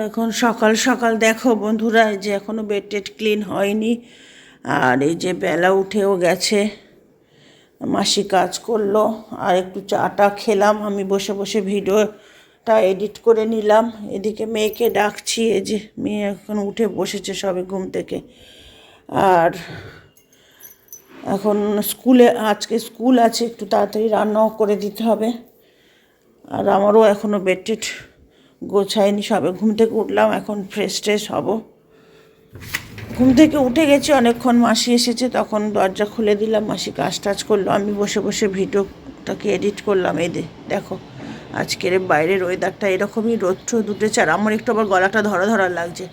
এখন সকাল সকাল দেখো বন্ধুরা, এই যে এখনো বেড টেড ক্লিন হয়নি। আর এই যে বেলা উঠেও গেছে, মাসি কাজ করলো। আর একটু চাটা খেলাম, আমি বসে বসে ভিডিওটা এডিট করে নিলাম। এদিকে মেয়েকে ডাকছি, এই যে মেয়ে এখন উঠে বসেছে সবে ঘুম থেকে। আর এখন আজকে স্কুল আছে, একটু তাড়াতাড়ি রান্নাও করে দিতে হবে। আর আমারও এখনও বেড টেড গোছায়নি, সবে ঘুম থেকে উঠলাম, এখন ফ্রেশ ট্রেশ হব। ঘুম থেকে উঠে গেছি অনেকক্ষণ, মাসি এসেছে তখন দরজা খুলে দিলাম, মাসি কাজ টাজ করলো, আমি বসে বসে ভিডিওটাকে এডিট করলাম। এই দেখো আজকের বাইরের ওয়েদারটা এরকমই, রোদ উঠেছে। আর আমার একটু আবার গলাটা ধরা ধরা লাগছে।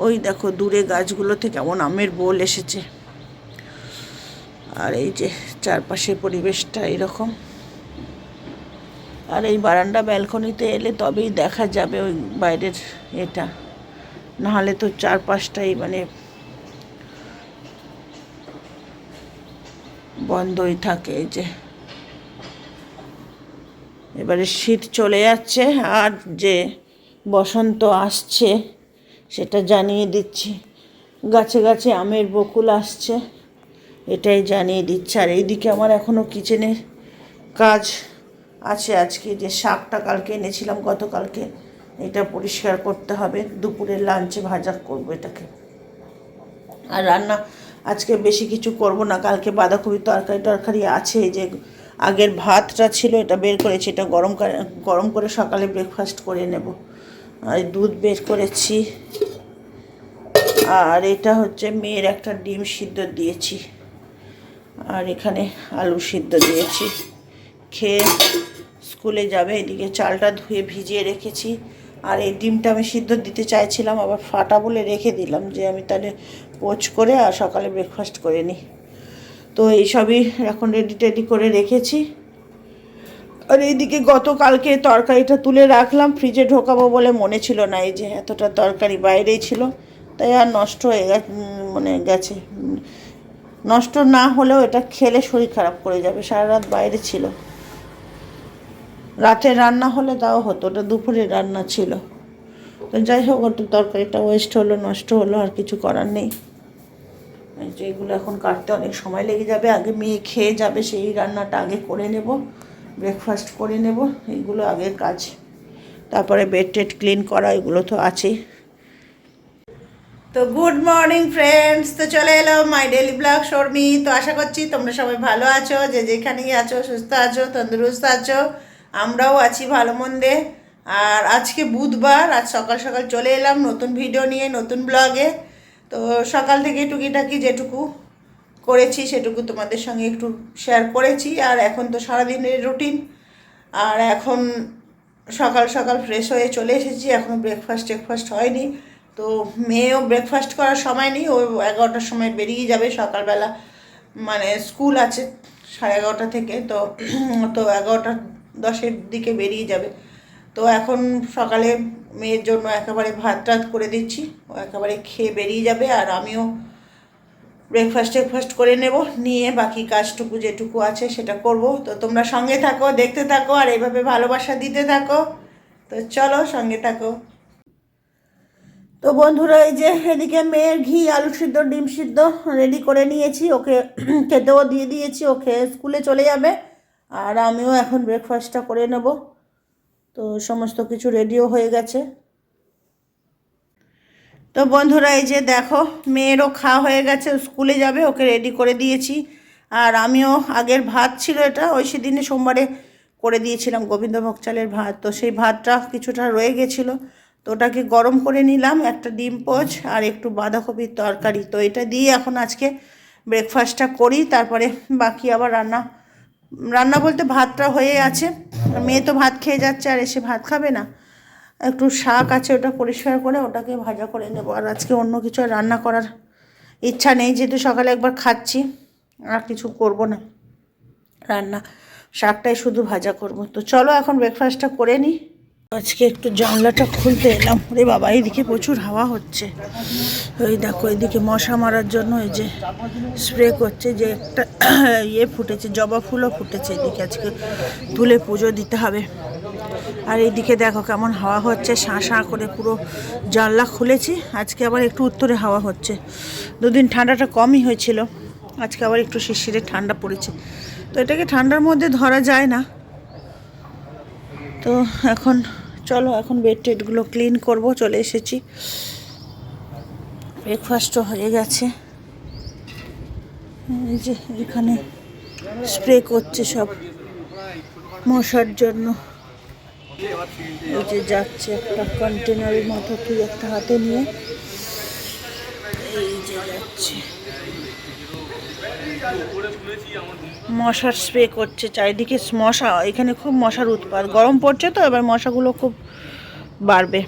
ওই দেখো দূরে গাছগুলোতে কেমন আমের বোল এসেছে। আর এই যে চারপাশে পরিবেশটা এরকম। আর এই বারান্দা ব্যালকনিতে এলে তবেই দেখা যাবে ওই বাইরের এটা, নাহলে তো চারপাশটাই মানে বন্ধই থাকে। এই যে এবারে শীত চলে যাচ্ছে, আর যে বসন্ত আসছে সেটা জানিয়ে দিচ্ছি। গাছে গাছে আমের বকুল আসছে, এটাই জানিয়ে দিচ্ছে। আর এইদিকে আমার এখনও কিচেনের কাজ আছে। আজকে যে শাকটা কালকে এনেছিলাম গতকালকে, এটা পরিষ্কার করতে হবে, দুপুরের লাঞ্চে ভাজা করবো এটাকে। আর রান্না আজকে বেশি কিছু করব না, কালকে বাঁধাকপি তরকারি আছে। এই যে আগের ভাতটা ছিল, এটা বের করেছি, এটা গরম করে সকালে ব্রেকফাস্ট করে নেব। আর দুধ বের করেছি। আর এটা হচ্ছে মেয়ের একটা ডিম সিদ্ধ দিয়েছি, আর এখানে আলু সিদ্ধ দিয়েছি। খেয়ে স্কুলে যাবে। এদিকে চালটা ধুয়ে ভিজিয়ে রেখেছি। আর এই ডিমটা আমি সিদ্ধ দিতে চাইছিলাম, আবার ফাটা বলে রেখে দিলাম, যে আমি তাহলে পোচ করে আর সকালে ব্রেকফাস্ট করে নিই। তো এইসবই এখন রেডি টেডি করে রেখেছি। আর এইদিকে গতকালকে তরকারিটা তুলে রাখলাম, ফ্রিজে ঢোকাবো বলে মনে ছিল না। এই যে এতটা তরকারি বাইরেই ছিল, তাই আর নষ্ট হয়ে গেছে। নষ্ট না হলেও এটা খেলে শরীর খারাপ করে যাবে, সারা রাত বাইরে ছিল। রাতের রান্না হলে তাও হতো, ওটা দুপুরের রান্না ছিল। তো যাই হোক, ওটা তরকারিটা ওয়েস্ট হলো, নষ্ট হলো, আর কিছু করার নেই। যেগুলো এখন কাটতে অনেক সময় লেগে যাবে, আগে মেয়ে খেয়ে যাবে, সেই রান্নাটা আগে করে নেব, ব্রেকফাস্ট করে নেব, এইগুলো আগের কাজ। তারপরে বেড টেড ক্লিন করা, এগুলো তো আছেই। তো গুড মর্নিং ফ্রেন্ডস, তো চলে এলো মাই ডেলি ব্লগ শর্মি। তো আশা করছি তোমরা সবাই ভালো আছো, যে যেখানেই আছো সুস্থ আছো, তন্দুরুস্ত আছো। আমরাও আছি ভালো মন্দে। আর আজকে বুধবার, আজ সকাল সকাল চলে এলাম নতুন ভিডিও নিয়ে, নতুন ব্লগে। তো সকাল থেকে টুকিটাকি যেটুকু করেছি সেটুকু তোমাদের সঙ্গে একটু শেয়ার করেছি। আর এখন তো সারাদিনের রুটিন। আর এখন সকাল সকাল ফ্রেশ হয়ে চলে এসেছি, এখনও ব্রেকফাস্ট হয়নি। তো মেয়েও ব্রেকফাস্ট করার সময় নেই, ও 11টার সময় বেরিয়ে যাবে সকালবেলা, মানে স্কুল আছে 11:30 থেকে। তো 11:10 দিকে বেরিয়ে যাবে। তো এখন সকালে মেয়ের জন্য একেবারে ভাত টাত করে দিচ্ছি, ও একেবারে খেয়ে বেরিয়ে যাবে। আর আমিও ব্রেকফাস্ট করে নেব, নিয়ে বাকি কাজটুকু যেটুকু আছে সেটা করব। তো তোমরা সঙ্গে থাকো, দেখতে থাকো, আর এইভাবে ভালোবাসা দিতে থাকো। তো চলো সঙ্গে থাকো। তো বন্ধুরা, এই যে এদিকে মেয়ের ঘি আলু সিদ্ধ ডিম সিদ্ধ রেডি করে নিয়েছি, ওকে খেতেও দিয়ে দিয়েছি, ওকে স্কুলে চলে যাবে। আর আমিও এখন ব্রেকফাস্টটা করে নেব। তো সমস্ত কিছু রেডিও হয়ে গেছে। তো বন্ধুরা, এই যে দেখো মেয়েরও খাওয়া হয়ে গেছে, স্কুলে যাবে, ওকে রেডি করে দিয়েছি। আর আমিও আগের ভাত ছিল, এটা ওই সেদিনে সোমবারে করে দিয়েছিলাম গোবিন্দভোগ চালের ভাত, তো সেই ভাতটা কিছুটা রয়ে গেছিলো, তো ওটাকে গরম করে নিলাম, একটা ডিম পোচ আর একটু বাঁধাকপির তরকারি। তো এটা দিয়ে এখন আজকে ব্রেকফাস্টটা করি, তারপরে বাকি আবার রান্না বলতে ভাতটা হয়ে আছে। মেয়ে তো ভাত খেয়ে যাচ্ছে, আর এসে ভাত খাবে না। একটু শাক আছে, ওটা পরিষ্কার করে ওটাকে ভাজা করে নেব। আর আজকে অন্য কিছু রান্না করার ইচ্ছা নেই, যেহেতু সকালে একবার খাচ্ছি, আর কিছু করব না রান্না, শাকটাই শুধু ভাজা করব। তো চলো এখন ব্রেকফাস্টটা করে নিই। আজকে একটু জানলাটা খুলতে এলাম, রে বাবা এইদিকে প্রচুর হাওয়া হচ্ছে। ওই দেখো এদিকে মশা মারার জন্য এই যে স্প্রে করছে, যে একটা ফুটেছে, জবা ফুলও ফুটেছে এদিকে, আজকে তুলে পুজো দিতে হবে। আর এইদিকে দেখো কেমন হাওয়া হচ্ছে, শাঁ শাঁ করে, পুরো জানলা খুলেছি। আজকে আবার একটু উত্তরে হাওয়া হচ্ছে। দুদিন ঠান্ডাটা কমই হয়েছিল, আজকে আবার একটু শিরশিরে ঠান্ডা পড়েছে। তো এটাকে ঠান্ডার মধ্যে ধরা যায় না। তো এখন চলো, এখন বেড টেডগুলো ক্লিন করব। চলে এসেছি, ব্রেকফাস্টও হয়ে গেছে। এই যে এখানে স্প্রে করছে সব মশার জন্য। এই যে যাচ্ছে একটা কন্টেনারের মতো কি একটা হাতে নিয়ে, এই যে যাচ্ছে মশার স্প্রে করছে চারিদিকে। মশা, এখানে খুব মশার উৎপাত। গরম পড়ছে তো, এবার মশাগুলো খুব বাড়বে।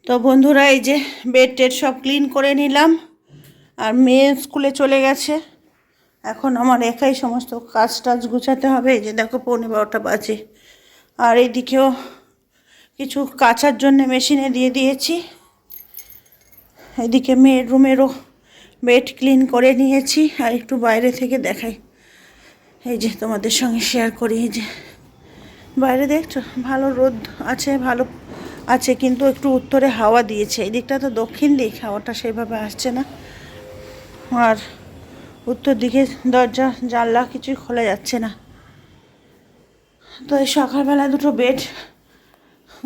তো বন্ধুরা, এই যে বেড টেড সব ক্লিন করে নিলাম। আর মেয়ে স্কুলে চলে গেছে, এখন আমার একাই সমস্ত কাজ টাজ গুছাতে হবে। এই যে দেখো 11:15 বাজে। আর এইদিকেও কিছু কাচার জন্য মেশিনে দিয়ে দিয়েছি। এদিকে মেয়ের রুমেরও বেড ক্লিন করে নিয়েছি। আর একটু বাইরে থেকে দেখাই, এই যে তোমাদের সঙ্গে শেয়ার করি। এই যে বাইরে দেখছো, ভালো রোদ আছে, ভালো আছে, কিন্তু একটু উত্তরে হাওয়া দিয়েছে। এই দিকটা তো দক্ষিণ দিক, হাওয়াটা সেভাবে আসছে না। আর উত্তর দিকে দরজা জানলা কিছুই খোলা যাচ্ছে না। তো এই সকালবেলা দুটো বেড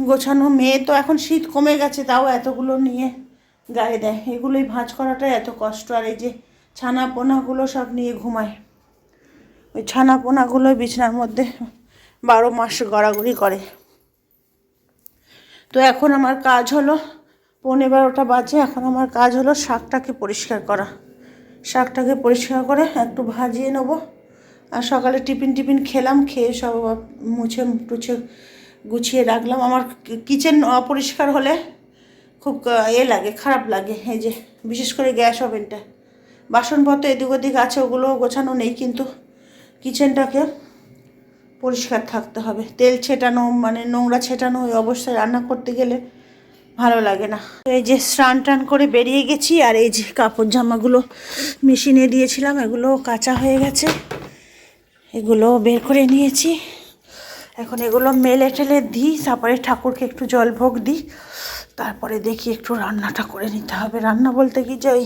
গোছানো। মেয়ে তো এখন শীত কমে গেছে, তাও এতগুলো নিয়ে গায়ে দেয়। এগুলোই ভাঁজ করাটাই এত কষ্ট। আর এই যে ছানা পোনাগুলো সব নিয়ে ঘুমায়। ওই ছানা পোনাগুলোই বিছানার মধ্যে 12 মাস গড়াগড়ি করে। তো এখন আমার কাজ হলো, 11:15 বাজে, এখন আমার কাজ হলো শাকটাকে পরিষ্কার করা। শাকটাকে পরিষ্কার করে একটু ভাজিয়ে নেব। আর সকালে টিফিন খেলাম, খেয়ে সব মুছে টুছে গুছিয়ে রাখলাম। আমার কিচেন অপরিষ্কার হলে খুব লাগে, খারাপ লাগে। এই যে বিশেষ করে গ্যাস ওভেনটা, বাসনপত্র এদিক ওদিক আছে, ওগুলো গোছানো নেই, কিন্তু কিচেনটাকে পরিষ্কার থাকতে হবে। তেল ছেটানো, মানে নোংরা ছেটানো ওই অবস্থায় রান্না করতে গেলে ভালো লাগে না। এই যে স্নান টান করে বেরিয়ে গেছি। আর এই যে কাপড় জামাগুলো মেশিনে দিয়েছিলাম, এগুলো কাঁচা হয়ে গেছে, এগুলো বের করে নিয়েছি। এখন এগুলো মেলে টেলে দিই, তারপরে ঠাকুরকে একটু জল ভোগ দিই, তারপরে দেখি একটু রান্নাটা করে নিতে হবে। রান্না বলতে কি যে ওই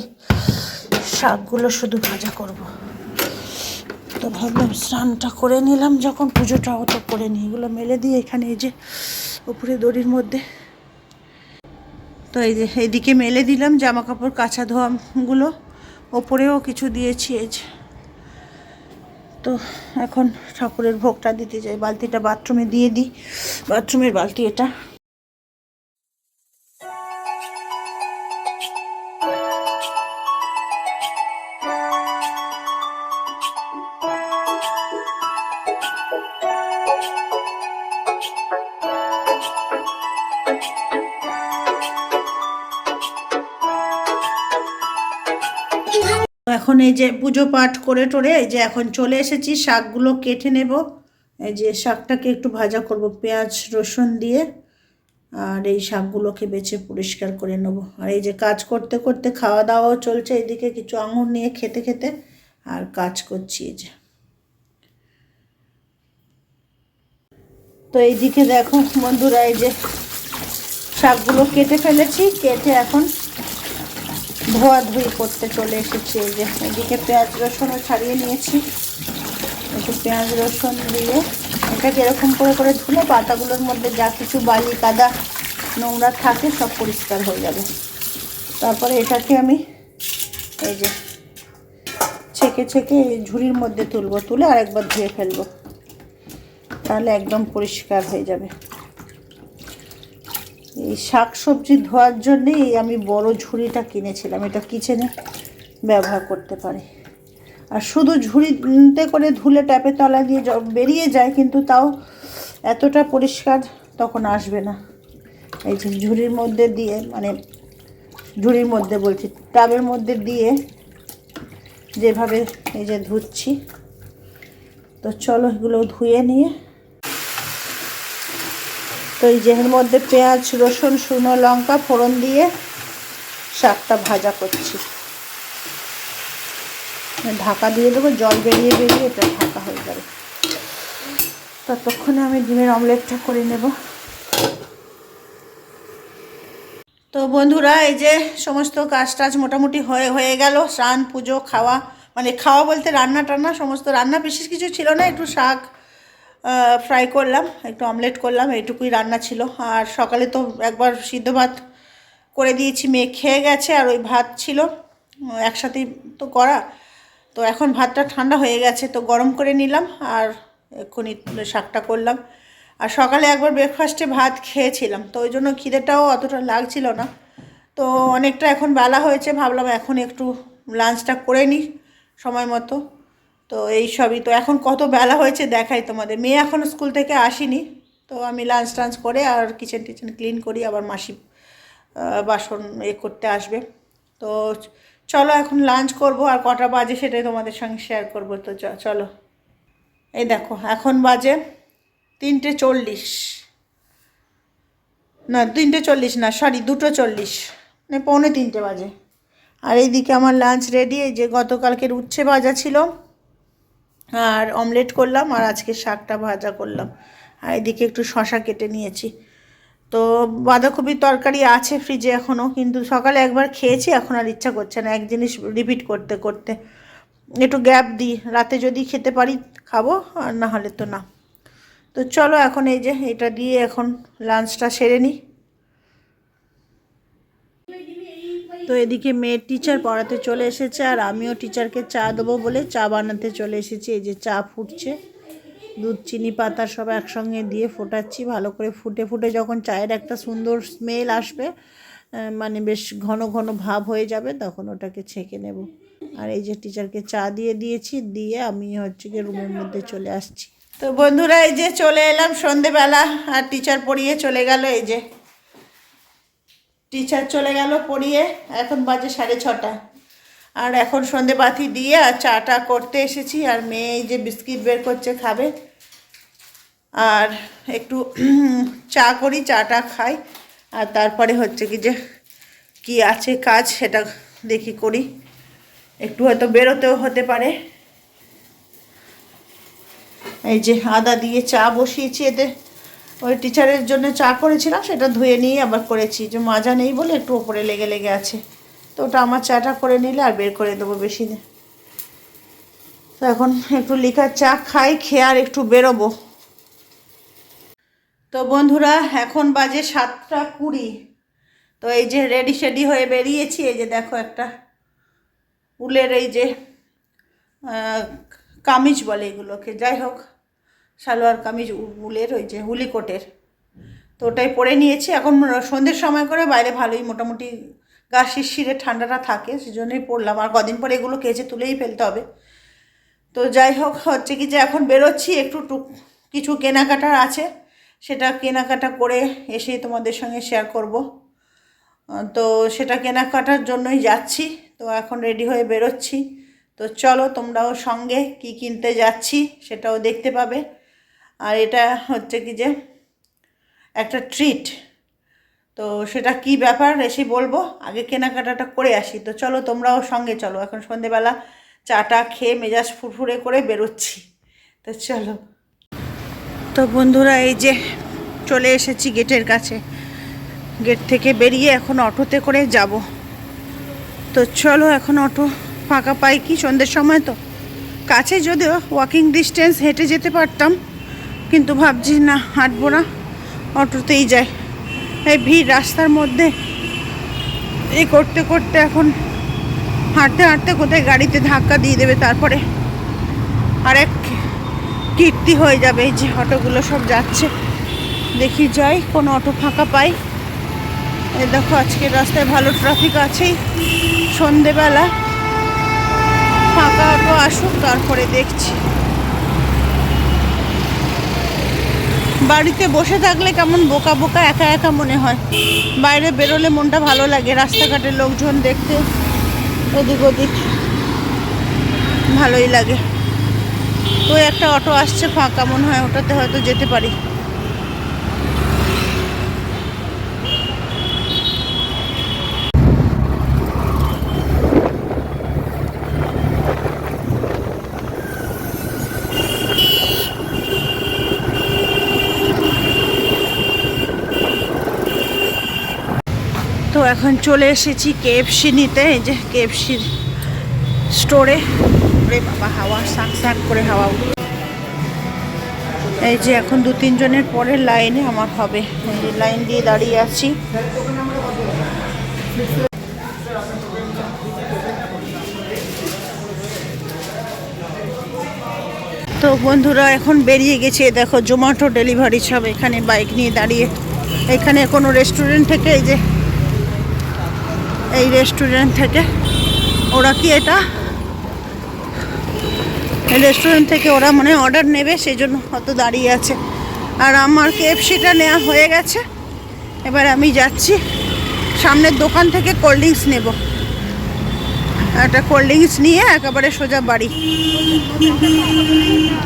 শাকগুলো শুধু ভাজা করব। তো ভাবলাম স্নানটা করে নিলাম, যখন পুজোটাও তো করে নিই। এগুলো মেলে দিয়ে এখানে এই যে উপরে দড়ির মধ্যে, তো এই যে এইদিকে মেলে দিলাম জামা কাপড় কাঁচা ধোয়াগুলো, ওপরেও কিছু দিয়েছি। এই যে তো এখন ঠাকুরের ভোগটা দিতে যাই। বালতিটা বাথরুমে দিয়ে দিই, বাথরুমের বালতি এটা। এখন এই যে পুজো পাঠ করে টোরে এই যে এখন চলে এসেছি, শাকগুলো কেটে নেব। এই যে শাকটাকে একটু ভাজা করব পেঁয়াজ রসুন দিয়ে। আর এই শাকগুলোকে বেছে পরিষ্কার করে নেব। আর এই যে কাজ করতে করতে খাওয়া দাওয়াও চলছে, এদিকে কিছু আঙুর নিয়ে খেতে খেতে আর কাজ করছি। এই যে তো এইদিকে দেখো বন্ধুরা, এই যে শাকগুলো কেটে ফেলেছি, কেটে এখন ধোয়াধুয়ি করতে চলে এসেছি। এই যে এদিকে পেঁয়াজ রসুনও ছাড়িয়ে নিয়েছি। একটু পেঁয়াজ রসুন দিয়ে এটাকে এরকম করে করে ধুলে পাতাগুলোর মধ্যে যা কিছু বালি কাদা নোংরা থাকে সব পরিষ্কার হয়ে যাবে। তারপরে এটাকে আমি এই যে ছেঁকে ছেঁকে এই ঝুড়ির মধ্যে তুলবো, তুলে আরেকবার ধুয়ে ফেলবো, তাহলে একদম পরিষ্কার হয়ে যাবে। এই শাক সবজি ধোয়ার জন্যেই আমি বড় ঝুড়িটা কিনেছিলাম, এটা কিচেনে ব্যবহার করতে পারি। আর শুধু ঝুড়িতে করে ধুলে ট্যাপের তলা দিয়ে বেরিয়ে যায়, কিন্তু তাও এতটা পরিষ্কার তখন আসবে না। এই যে ঝুড়ির মধ্যে দিয়ে, মানে ঝুড়ির মধ্যে বলছি, টাবের মধ্যে দিয়ে যেভাবে এই যে ধুচ্ছি। তো চলো এগুলো ধুয়ে নিয়ে, তো এই যে এর মধ্যে পেঁয়াজ রসুন শুকনো লঙ্কা ফোড়ন দিয়ে শাকটা ভাজা করছি। ঢাকা দিয়ে দেবো, জল বেরিয়ে বেরিয়ে এটা ঢাকা হয়ে যাবে। ততক্ষণে আমি ডিমের অমলেটটা করে নেব। তো বন্ধুরা এই যে সমস্ত কাজ টাজ মোটামুটি হয়ে হয়ে গেল, স্নান পুজো খাওয়া, মানে খাওয়া বলতে রান্না টান্না সমস্ত, রান্না বিশেষ কিছু ছিল না, একটু শাক ফ্রাই করলাম, একটু অমলেট করলাম, এইটুকুই রান্না ছিল। আর সকালে তো একবার সিদ্ধ ভাত করে দিয়েছি, মেয়ে খেয়ে গেছে, আর ওই ভাত ছিল একসাথেই তো করা। তো এখন ভাতটা ঠান্ডা হয়ে গেছে, তো গরম করে নিলাম আর এক্ষুনি শাকটা করলাম। আর সকালে একবার ব্রেকফাস্টে ভাত খেয়েছিলাম, তো ওই জন্য খিদেটাও অতটা লাগছিল না। তো অনেকটা এখন বেলা হয়েছে, ভাবলাম এখন একটু লাঞ্চটা করে নিই সময় মতো। তো এই সবই, তো এখন কত বেলা হয়েছে দেখাই তোমাদের। মেয়ে এখনও স্কুল থেকে আসেনি, তো আমি লাঞ্চ টাঞ্চ করে আর কিচেন টিচেন ক্লিন করি, আবার মাসি বাসন করতে আসবে। তো চলো এখন লাঞ্চ করব, আর কটা বাজে সেটাই তোমাদের সঙ্গে শেয়ার করবো। তো চলো, এই দেখো এখন বাজে 3:40, না 3:40 না, সরি 2:40, মানে 2:45 বাজে। আর এইদিকে আমার লাঞ্চ রেডি। এই যে গতকালকের উচ্ছে ভাজা ছিল, আর অমলেট করলাম, আর আজকে শাকটা ভাজা করলাম। আর এদিকে একটু শশা কেটে নিয়েছি। তো বাঁধাকপির তরকারি আছে ফ্রিজে এখনও, কিন্তু সকালে একবার খেয়েছি, এখন আর ইচ্ছা করছে না এক জিনিস রিপিট করতে করতে। একটু গ্যাপ দিই, রাতে যদি খেতে পারি খাবো, আর না হলে তো না। তো চলো এখন এই যে এটা দিয়ে এখন লাঞ্চটা সেরে নিই। তো এদিকে মেয়ের টিচার পড়াতে চলে এসেছে, আর আমিও টিচারকে চা দেবো বলে চা বানাতে চলে এসেছি। এই যে চা ফুটছে, দুধ চিনি পাতা সব একসঙ্গে দিয়ে ফোটাচ্ছি, ভালো করে ফুটে ফুটে যখন চায়ের একটা সুন্দর স্মেল আসবে, মানে বেশ ঘন ঘন ভাব হয়ে যাবে, তখন ওটাকে ছেঁকে নেব। আর এই যে টিচারকে চা দিয়ে দিয়েছি, দিয়ে আমি হচ্ছে গিয়ে রুমের মধ্যে চলে আসছি। তো বন্ধুরা এই যে চলে এলাম সন্ধেবেলা, আর টিচার পড়িয়ে চলে গেল। এই যে টিচার চলে গেল পড়িয়ে, এখন বাজে 6:30। আর এখন সন্ধে বাতি দিয়ে আর চাটা করতে এসেছি, আর মেয়ে এই যে বিস্কিট বের করছে খাবে। আর একটু চা করি, চাটা খাই, আর তারপরে হচ্ছে কি যে কি আছে কাজ সেটা দেখি করি, একটু হয়তো বেরোতেও হতে পারে। এই যে আদা দিয়ে চা বসিয়েছি, এতে ওই টিচারের জন্য চা করেছিলাম, সেটা ধুয়ে নিয়ে আবার করেছি, যে মাজা নেই বলে একটু ওপরে লেগে লেগে আছে। তো ওটা আমার চাটা করে নিলে আর বের করে দেবো বেশি দিন। তো এখন একটু লিকার চা খাই, খেয়ে আর একটু বেরোবো। তো বন্ধুরা এখন বাজে 7:20। তো এই যে রেডি শেডি হয়ে বেরিয়েছি। এই যে দেখো একটা উলের এই যে কামিজ বলে এগুলোকে, যাই হোক সালোয়ার কামিজ উলের, ওই যে উলি কোটের, তো ওটাই পরে নিয়েছি। এখন সন্ধ্যের সময় করে বাইরে ভালোই মোটামুটি গা শিরশিরে ঠান্ডাটা থাকে, সেজন্যই পরলাম। আর কদিন পরে এগুলো কেচে তুলেই ফেলতে হবে। তো যাই হোক হচ্ছে কি যে এখন বেরোচ্ছি, একটু কিছু কেনাকাটার আছে, সেটা কেনাকাটা করে এসে তোমাদের সঙ্গে শেয়ার করব। তো সেটা কেনাকাটার জন্যই যাচ্ছি। তো এখন রেডি হয়ে বেরোচ্ছি। তো চলো তোমরাও সঙ্গে কি কিনতে যাচ্ছি সেটাও দেখতে পাবে। আর এটা হচ্ছে কি যে একটা ট্রিট, তো সেটা কি ব্যাপার এসে বলবো, আগে কেনাকাটাটা করে আসি। তো চলো তোমরাও সঙ্গে চলো, এখন সন্ধেবেলা চাটা খেয়ে মেজাজ ফুরফুরে করে বেরোচ্ছি। তো চলো। তো বন্ধুরা এই যে চলে এসেছি গেটের কাছে, গেট থেকে বেরিয়ে এখন অটোতে করে যাব। তো চলো এখন অটো ফাঁকা পাই কি, সন্ধ্যের সময় তো কাছে, যদিও ওয়াকিং ডিস্টেন্স হেঁটে যেতে পারতাম, কিন্তু ভাবছি না হাঁটবো না, অটোতেই যাই। এই ভিড় রাস্তার মধ্যে এই করতে করতে এখন হাঁটতে হাঁটতে কোথায় গাড়িতে ধাক্কা দিয়ে দেবে, তারপরে আরেক কীর্তি হয়ে যাবে। এই যে অটোগুলো সব যাচ্ছে, দেখি যাই কোন অটো ফাঁকা পাই। এই দেখো আজকের রাস্তায় ভালো ট্রাফিক আছেই, সন্ধেবেলা ফাঁকা অটো আসুক তারপরে দেখছি। বাড়িতে বসে থাকলে কেমন বোকা বোকা একা একা মনে হয়, বাইরে বেরোলে মনটা ভালো লাগে, রাস্তাঘাটের লোকজন দেখতে, এদিক ওদিক ভালোই লাগে। তো একটা অটো আসছে ফাঁকা, মনে হয় ওটাতে হয়তো যেতে পারি। তো এখন চলে এসেছি কেএফসি নিতে। এই যে কেএফসির স্টোরে। ওরে বাবা, হাওয়া সাক সাক করে হাওয়া। এই যে এখন 2-3 জনের পরের লাইনে আমার হবে। এই লাইন দিয়ে দাঁড়িয়ে আছি। তো বন্ধুরা এখন বেরিয়ে গেছে। দেখো জোম্যাটো ডেলিভারি সব এখানে বাইক নিয়ে দাঁড়িয়ে। এখানে কোনো রেস্টুরেন্ট থেকে, এই যে এই রেস্টুরেন্ট থেকে ওরা কি এটা রেস্টুরেন্ট থেকে ওরা মানে অর্ডার নেবে, সেই জন্য হয়ত দাঁড়িয়ে আছে। আর আমার কেএফসিটা নেওয়া হয়ে গেছে। এবার আমি যাচ্ছি সামনের দোকান থেকে কোল্ড ড্রিঙ্কস নেব। একটা কোল্ড ড্রিঙ্কস নিয়ে একেবারে সোজা বাড়ি।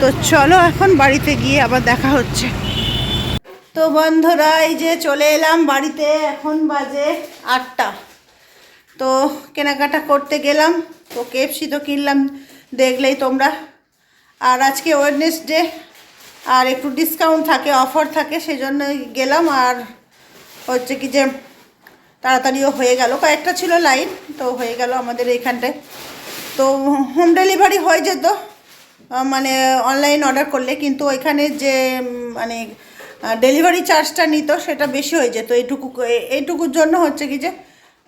তো চলো এখন বাড়িতে গিয়ে আবার দেখা হচ্ছে। তো বন্ধুরা এই যে চলে এলাম বাড়িতে। এখন বাজে 8টা। তো কেনাকাটা করতে গেলাম। তো কেএফসি তো কিনলাম, দেখলেই তোমরা। আর আজকে ওয়েডনেসডে, আর একটু ডিসকাউন্ট থাকে, অফার থাকে, সেই জন্য গেলাম। আর হচ্ছে কি যে তাড়াতাড়িও হয়ে গেল, কয়েকটা ছিল লাইন, তো হয়ে গেল আমাদের এইখানটায়। তো হোম ডেলিভারি হয়ে যেত মানে অনলাইন অর্ডার করলে, কিন্তু ওইখানে যে মানে ডেলিভারি চার্জটা নিত সেটা বেশি হয়ে যেত। এইটুকুর জন্য হচ্ছে কি যে,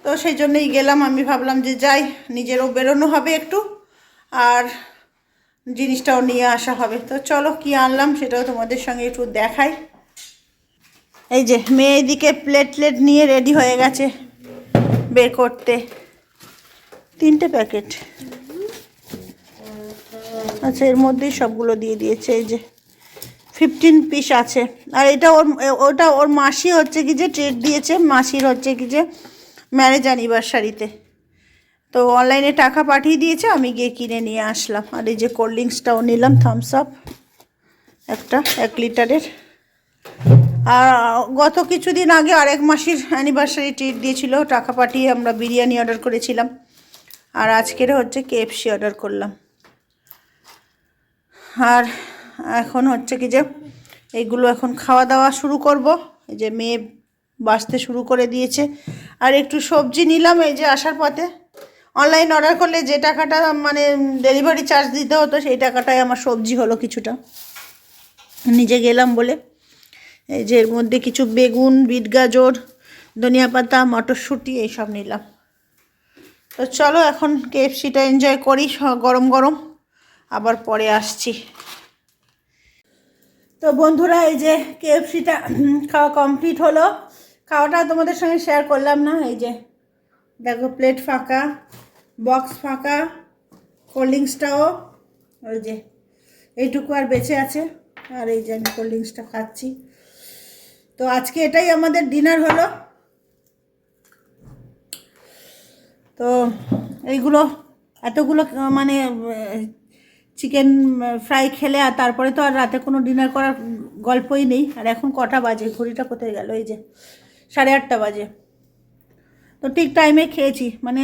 তো সেই জন্যই গেলাম। আমি ভাবলাম যে যাই, নিজেরও বেরোনো হবে একটু, আর জিনিসটাও নিয়ে আসা হবে। তো চলো কি আনলাম সেটাও তোমাদের সঙ্গে একটু দেখাই। এই যে মেয়ে এদিকে প্লেট নিয়ে রেডি হয়ে গেছে বের করতে। 3টে প্যাকেট। আচ্ছা, এর মধ্যেই সবগুলো দিয়ে দিয়েছে। এই যে 15 পিস আছে। আর এটা ওটা ওর মাসি হচ্ছে কি যে ট্রিট দিয়েছে, মাসির হচ্ছে কি যে ম্যারেজ অ্যানিভার্সারিতে। তো অনলাইনে টাকা পাঠিয়ে দিয়েছে, আমি গিয়ে কিনে নিয়ে আসলাম। আর এই যে কোল্ড ড্রিঙ্কসটাও নিলাম, থামস আপ একটা 1 লিটারের। আর গত কিছুদিন আগে আরেক মাসির অ্যানিভার্সারি ট্রিট দিয়েছিল, টাকা পাঠিয়ে আমরা বিরিয়ানি অর্ডার করেছিলাম। আর আজকের হচ্ছে কেএফসি অর্ডার করলাম। আর এখন হচ্ছে কি যে এইগুলো এখন খাওয়া দাওয়া শুরু করব। এই যে মেয়ে বাসতে শুরু করে দিয়েছে। আর একটু সবজি নিলাম এই যে আসার পথে। অনলাইন অর্ডার করলে যে টাকাটা মানে ডেলিভারি চার্জ দিতে হতো, সেই টাকাটাই আমার সবজি হলো কিছুটা, নিজে গেলাম বলে। এই যে এর মধ্যে কিছু বেগুন, বিট গাজর, ধনিয়া পাতা, মটরশুঁটি এইসব নিলাম। তো চলো এখন কেএফসিটা এনজয় করি গরম গরম, আবার পরে আসছি। তো বন্ধুরা এই যে কেএফসিটা খাওয়া কমপ্লিট হলো। খাওয়াটা তোমাদের সঙ্গে শেয়ার করলাম না। এই যে দেখো প্লেট ফাঁকা, বক্স ফাঁকা, কোল্ড ড্রিঙ্কসটাও ওই যে এইটুকু আর বেঁচে আছে। আর এই যে আমি কোল্ড ড্রিঙ্কসটা খাচ্ছি। তো আজকে এটাই আমাদের ডিনার হলো। তো এইগুলো এতগুলো মানে চিকেন ফ্রাই খেলে আর তারপরে তো আর রাতে কোনো ডিনার করার গল্পই নেই। আর এখন কটা বাজে, ঘড়িটা কোথায় গেল, এই যে 8:30 বাজে। তো ঠিক টাইমে খেয়েছি, মানে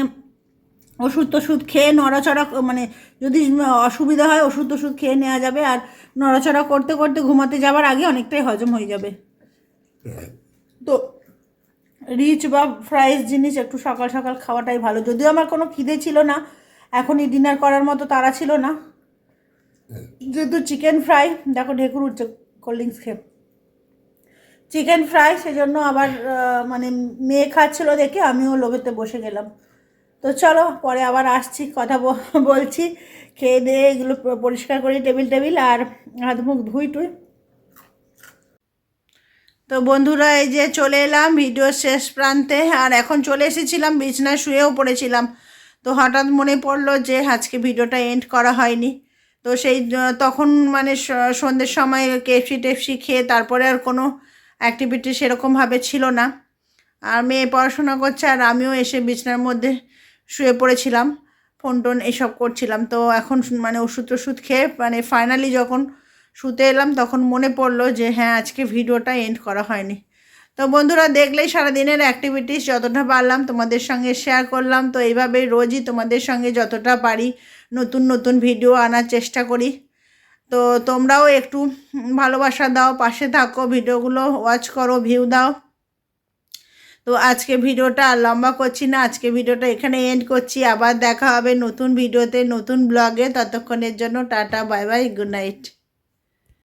ওষুধ খেয়ে নড়াচড়া, মানে যদি অসুবিধা হয় ওষুধ খেয়ে নেওয়া যাবে। আর নড়াচড়া করতে করতে ঘুমাতে যাওয়ার আগে অনেকটাই হজম হয়ে যাবে। তো রিচ বা ফ্রাইস জিনিস একটু সকাল সকাল খাওয়াটাই ভালো। যদিও আমার কোনো খিদে ছিল না, এখনই ডিনার করার মতো তাড়া ছিল না, যেহেতু চিকেন ফ্রাই। দেখো ঢেকুর উঠছে কোল্ড ড্রিঙ্কস খেয়ে, চিকেন ফ্রাই, সেজন্য আবার মানে মেয়ে খাচ্ছিল দেখে আমিও লোভেতে বসে গেলাম। তো চলো পরে আবার আসছি, কথা বলছি। খেয়ে দিয়ে এগুলো পরিষ্কার করি, টেবিল আর হাত মুখ ধুই টুই। তো বন্ধুরা এই যে চলে এলাম ভিডিও শেষ প্রান্তে। আর এখন চলে এসেছিলাম, বিছনায় শুয়েও পড়েছিলাম। তো হঠাৎ মনে পড়লো যে আজকে ভিডিওটা এন্ড করা হয়নি। তো সেই তখন মানে সন্ধ্যের সময় কেএফসি খেয়ে তারপরে আর কোনো অ্যাক্টিভিটি সেরকমভাবে ছিল না। আর মেয়ে পড়াশোনা করছে, আর আমিও এসে বিছনার মধ্যে শুয়ে পড়েছিলাম, ফোন টোন এসব করছিলাম। তো এখন মানে ওষুধ খেয়ে মানে ফাইনালি যখন শুতে এলাম, তখন মনে পড়লো যে হ্যাঁ আজকে ভিডিওটা এন্ড করা হয়নি। তো বন্ধুরা দেখলেই সারাদিনের অ্যাক্টিভিটিস যতটা পারলাম তোমাদের সঙ্গে শেয়ার করলাম। তো এইভাবেই রোজই তোমাদের সঙ্গে যতটা পারি নতুন ভিডিও আনার চেষ্টা করি। তো তোমরাও একটু ভালোবাসা দাও, পাশে থাকো, ভিডিওগুলো ওয়াচ করো, ভিউ দাও। তো আজকে ভিডিওটা আর লম্বা করছি না, আজকে ভিডিওটা এখানে এন্ড করছি। আবার দেখা হবে নতুন ভিডিওতে, নতুন ব্লগে। ততক্ষণের জন্য tata, bye bye, good night.